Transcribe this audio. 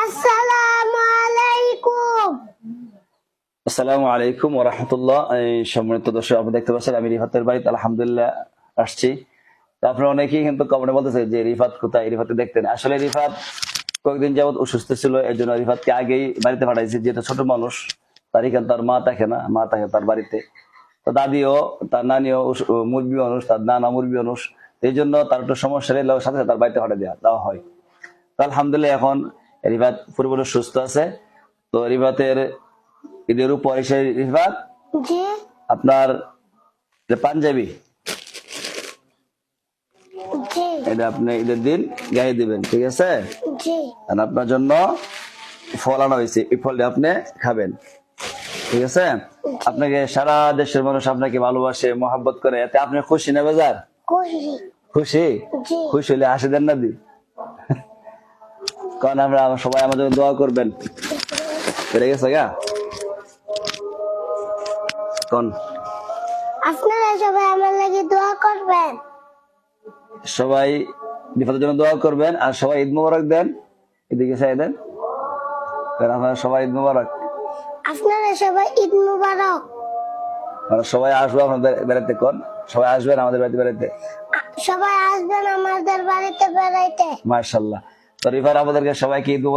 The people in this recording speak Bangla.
আসসালামু আলাইকুম। আসসালামু আলাইকুম ওয়া রাহমাতুল্লাহ। সম্মানিত দর্শক, আপনি দেখতে পাচ্ছেন আমি রিফাতের বাড়িতে আলহামদুলিল্লাহ আসছি। তো আপনারা অনেকেই কিন্তু কমেন্টে বলতেছে যে রিফাত কোথায়, রিফাতকে দেখতেন। আসলে রিফাত কয়েকদিন যাবত অসুস্থ ছিল, এই জন্য রিফাতকে আগেই বাড়িতে পাঠাইছি। যেহেতু ছোট মানুষ, তার এখানে তার মা থাকে না, মা থাকে তার বাড়িতে। তো দাদিও, তার নানিও মুরগি মানুষ, তার নানা মুরগি মানুষ। এই জন্য তার একটু সমস্যা হলে সাথে সাথে তার বাড়িতে পাঠিয়ে দেওয়া হয়। তো আলহামদুলিল্লাহ এখন রিফাত পুরোপুরি সুস্থ আছে। তো রিফাতের ঈদের উপর এসে রিফাত জি আপনার যে পাঞ্জাবি, জি এটা আপনি ঈদের দিন গায়ে দিবেন, ঠিক আছে? জি আর আপনার জন্য ফল আনা হয়েছে, এই ফলটা আপনি খাবেন, ঠিক আছে? আপনাকে সারা দেশের মানুষ আপনাকে ভালোবাসে, মহাব্বত করে, এতে আপনি খুশি না বাজার? খুশি। খুশি? জি খুশি হলে হাসি দেন না দি। কারণ আমরা সবাই আমাদের জন্য দোয়া করবেন। বেড়ে গেছে গা কোন আপনারা সবাই আমার লাগি দোয়া করবেন। সবাই বিপদের জন্য দোয়া করবেন, আর সবাই ঈদ মোবারক দেন। এদিকে চাই দেন, কারণ আপনারা সবাই ঈদ মোবারক। আপনারা সবাই ঈদ মুবারক। আমরা সবাই আসবো আপনাদের বেড়াতে, কোন সবাই আসবেন আমাদের বাড়িতে বেড়াতে। সবাই আসবেন আমাদের বাড়িতে বেড়াইতে। মাশাআল্লাহ। তো রিফার আমাদেরকে সবাইকে ঈদ মোবারক।